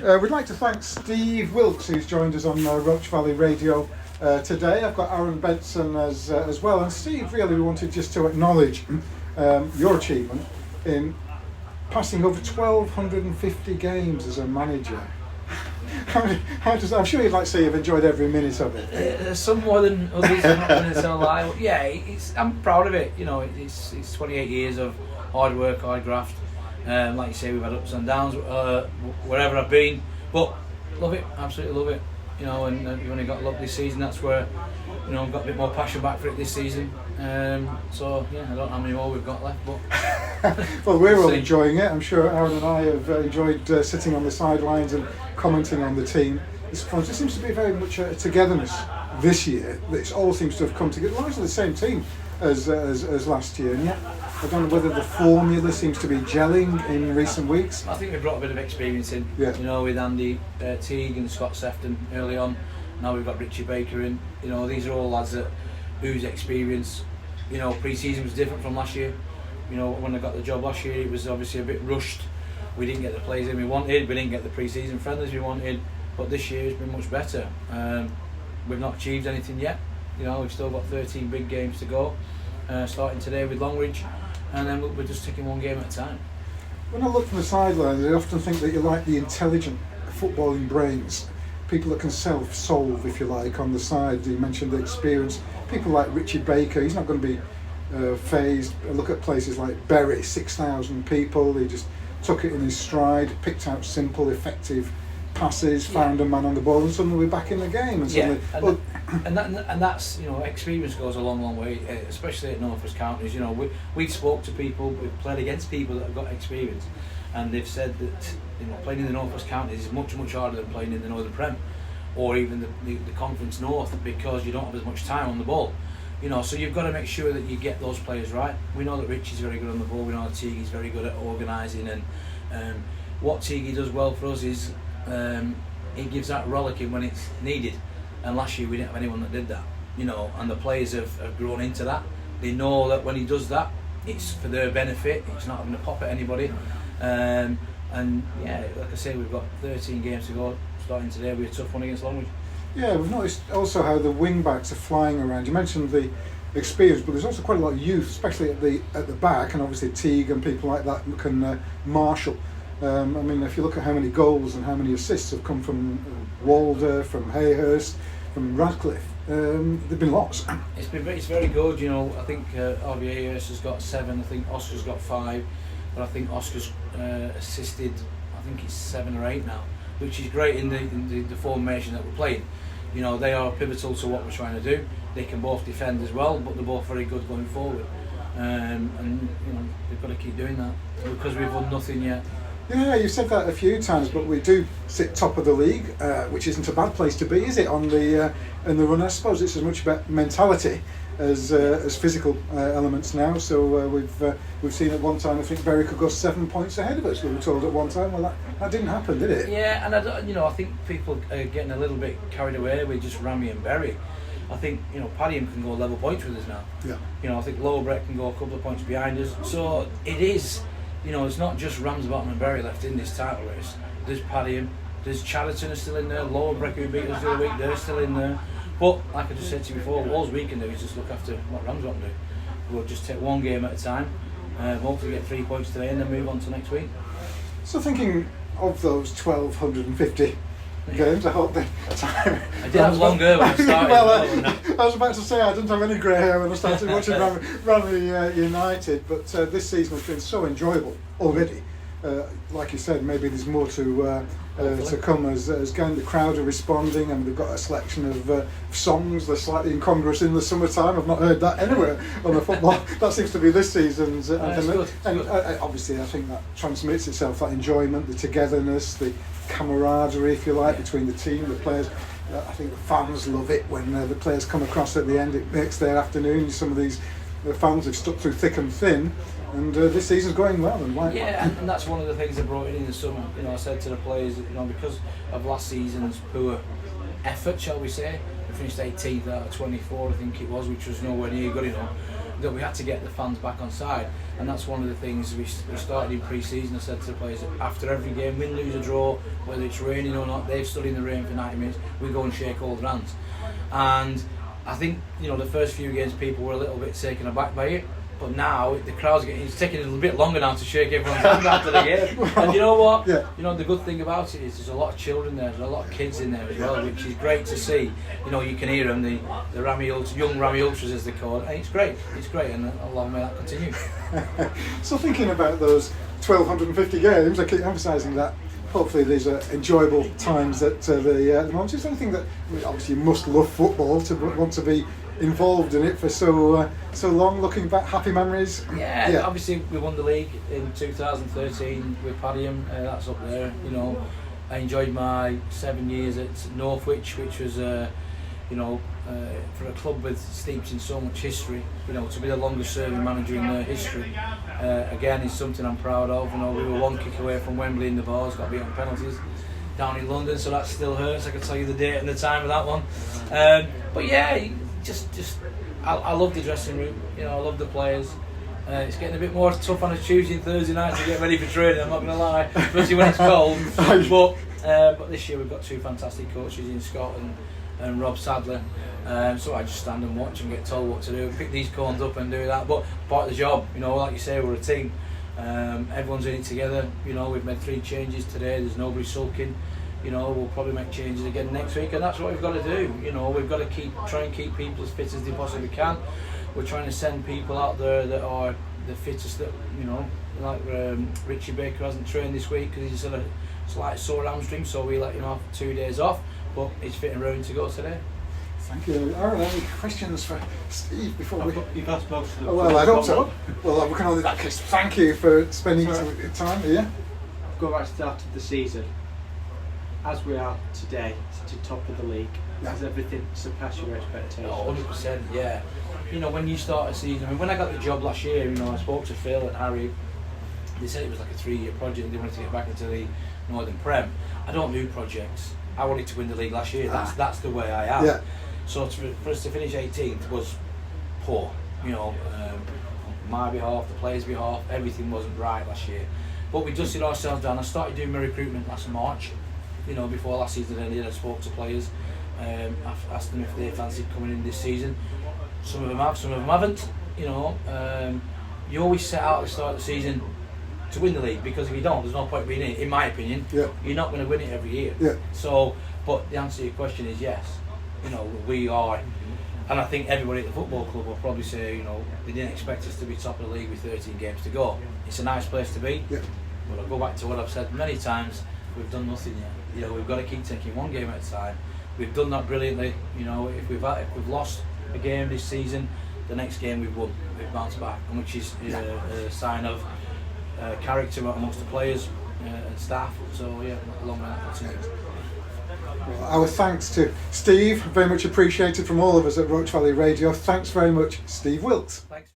We'd like to thank Steve Wilkes, who's joined us on Roach Valley Radio today. I've got Aaron Benson as well. And Steve, really, we wanted just to acknowledge your achievement in passing over 1,250 games as a manager. I'm sure you'd like to say you've enjoyed every minute of it. Some more than others, I'm not going to tell a lie. Yeah, I'm proud of it. You know, it's 28 years of hard work, hard graft. Like you say, we've had ups and downs wherever I've been, but love it, absolutely love it. You know, and you've only got luck this season. That's where, you know, I've got a bit more passion back for it this season. So yeah, I don't know how many more we've got left, but well, we're all enjoying it. I'm sure Aaron and I have enjoyed sitting on the sidelines and commenting on the team. It's fun. There seems to be very much a togetherness this year. It all seems to have come together. Largely the same team as last year, and yet I don't know whether the formula seems to be gelling in recent weeks. I think we brought a bit of experience in. Yeah. You know, with Andy Teague and Scott Sefton early on. Now we've got Richie Baker in. You know, these are all lads whose experience. You know, pre-season was different from last year. You know, when I got the job last year, it was obviously a bit rushed. We didn't get the players in we wanted. We didn't get the pre-season friendlies we wanted. But this year has been much better. We've not achieved anything yet. You know, we've still got 13 big games to go. Starting today with Longridge, and then we're just taking one game at a time. When I look from the sidelines, I often think that you're like the intelligent footballing brains, people that can self-solve, if you like, on the side. You mentioned the experience. People like Richie Baker, he's not going to be phased. I look at places like Bury, 6,000 people. He just took it in his stride, picked out simple, effective passes, found a man on the ball, and suddenly we're back in the game. And suddenly, and that's, you know, experience goes a long way, especially at North West Counties. You know, we spoke to people, we've played against people that have got experience, and they've said that, you know, playing in the North West Counties is much harder than playing in the Northern Prem, or even the Conference North, because you don't have as much time on the ball. You know, so you've got to make sure that you get those players right. We know that Richie's very good on the ball. We know that Teague's very good at organising, and what Teague does well for us is he gives that rollicking when it's needed. And last year we didn't have anyone that did that. You know, and the players have grown into that. They know that when he does that, it's for their benefit. It's not having to pop at anybody. And yeah, like I say, we've got 13 games to go. Starting today, we're a tough one against Longridge. Yeah, we've noticed also how the wing backs are flying around. You mentioned the experience, but there's also quite a lot of youth, especially at the back, and obviously Teague and people like that can marshal. I mean, if you look at how many goals and how many assists have come from Walder, from Hayhurst, from Radcliffe, there've been lots. It's very good. You know, I think RV Hayhurst has got 7. I think Oscar's got 5, but I think Oscar's assisted. I think it's 7 or 8 now, which is great in the formation that we're playing. You know, they are pivotal to what we're trying to do. They can both defend as well, but they're both very good going forward. And you know, they've got to keep doing that because we've won nothing yet. Yeah, you've said that a few times, but we do sit top of the league, which isn't a bad place to be, is it? On the in the run, I suppose it's as much about mentality as physical elements now. So we've seen at one time, I think Bury could go 7 points ahead of us. We were told at one time. Well, that didn't happen, did it? Yeah, and I think people are getting a little bit carried away with just Rammy and Bury. I think, you know, Padiham can go level points with us now. Yeah. You know, I think Lowbreck can go a couple of points behind us. So it is. You know, it's not just Ramsbottom and Bury left in this title race. There's Padiham, there's Chadderton is still in there, Lowbreck who beat us the other week, they're still in there. But like I just said to you before, all we can do is just look after what Ramsbottom do. We'll just take one game at a time, hopefully get 3 points today and then move on to next week. So thinking of those 1,250 games, I hope the time. I did have longer when I started. I was about to say I didn't have any grey hair when I started watching Rammy United, but this season has been so enjoyable already. Like you said, maybe there's more to come as the crowd are responding, and we've got a selection of songs. They're slightly incongruous in the summertime. I've not heard that anywhere on the football. That seems to be this season's anthem. And obviously, I think that transmits itself, that enjoyment, the togetherness, the camaraderie, if you like, between the team, the players. I think the fans love it when the players come across at the end. It makes their afternoon. Some of these fans have stuck through thick and thin, and this season's going well. And that's one of the things I brought in the summer. You know, I said to the players that, you know, because of last season's poor effort, shall we say, we finished 18th out of 24, I think it was, which was nowhere near good enough. that we had to get the fans back on side, and that's one of the things we started in pre-season. I said to the players, after every game, win, lose or draw, whether it's raining or not, they've stood in the rain for 90 minutes, we go and shake all the hands. And I think, you know, the first few games people were a little bit taken aback by it, but now the crowd's it's taking a little bit longer now to shake everyone's hand after the game. And you know what? Yeah. You know, the good thing about it is there's a lot of children there, there's a lot of kids in there as well, which is great to see. You know, you can hear them, the young Rammy Ultras as they call it, and it's great, and long may that continue. So thinking about those 1,250 games, I keep emphasising that. Hopefully these are enjoyable times at the moment. Is there anything that, I mean, obviously you must love football to want to be involved in it for so long, looking back, happy memories? Yeah, obviously we won the league in 2013 with Padiham, that's up there, you know. I enjoyed my 7 years at Northwich, which was you know, for a club with steeped in so much history, you know, to be the longest serving manager in their history, again, is something I'm proud of. You know, we were one kick away from Wembley in the bars, got beat on penalties down in London, so that still hurts. I can tell you the date and the time of that one. But yeah, I love the dressing room, you know, I love the players. It's getting a bit more tough on a Tuesday and Thursday night to get ready for training, I'm not going to lie, especially when it's cold. But this year we've got two fantastic coaches in Scott and Rob Sadler, so I just stand and watch and get told what to do, pick these corns up and do that, but part of the job, you know, like you say, we're a team, everyone's in it together. You know, we've made 3 changes today, there's nobody sulking, you know, we'll probably make changes again next week, and that's what we've got to do. You know, we've got to try and keep people as fit as they possibly can. We're trying to send people out there that are the fittest, that, you know, like Richie Baker hasn't trained this week because he's had a slight sore hamstring, so we let him have 2 days off, but he's fit and ready to go today. Thank you. Aaron, any questions for Steve before we... You've asked most of them. Oh, well, I hope so. Well, we can only that case. Thank you for spending time here. Go back to the start of the season. As we are today, to top of the league, has everything surpassed your expectations? 100%, yeah. You know, when you start a season, I mean, when I got the job last year, you know, I spoke to Phil and Harry. They said it was like a 3-year project and they wanted to get back into the Northern Prem. I don't do projects. I wanted to win the league last year. That's the way I am. Yeah. So for us to finish 18th was poor. You know, on my behalf, the players' behalf, everything wasn't right last year. But we dusted ourselves down. I started doing my recruitment last March. You know, before last season ended, I spoke to players. I asked them if they fancied coming in this season. Some of them have, some of them haven't. You know, you always set out at the start of the season to win the league, because if you don't, there's no point being in it. In my opinion, you're not going to win it every year. Yeah. So, but the answer to your question is yes. You know, we are, and I think everybody at the football club will probably say, you know, they didn't expect us to be top of the league with 13 games to go. It's a nice place to be. Yeah. But I'll go back to what I've said many times. We've done nothing yet. You know, we've got to keep taking one game at a time. We've done that brilliantly. You know, if we've lost a game this season, the next game we've won, we've bounced back, and which is a sign of character amongst the players and staff. So yeah, long may that continue. Well, our thanks to Steve, very much appreciated from all of us at Roach Valley Radio. Thanks very much, Steve Wilkes. Thanks.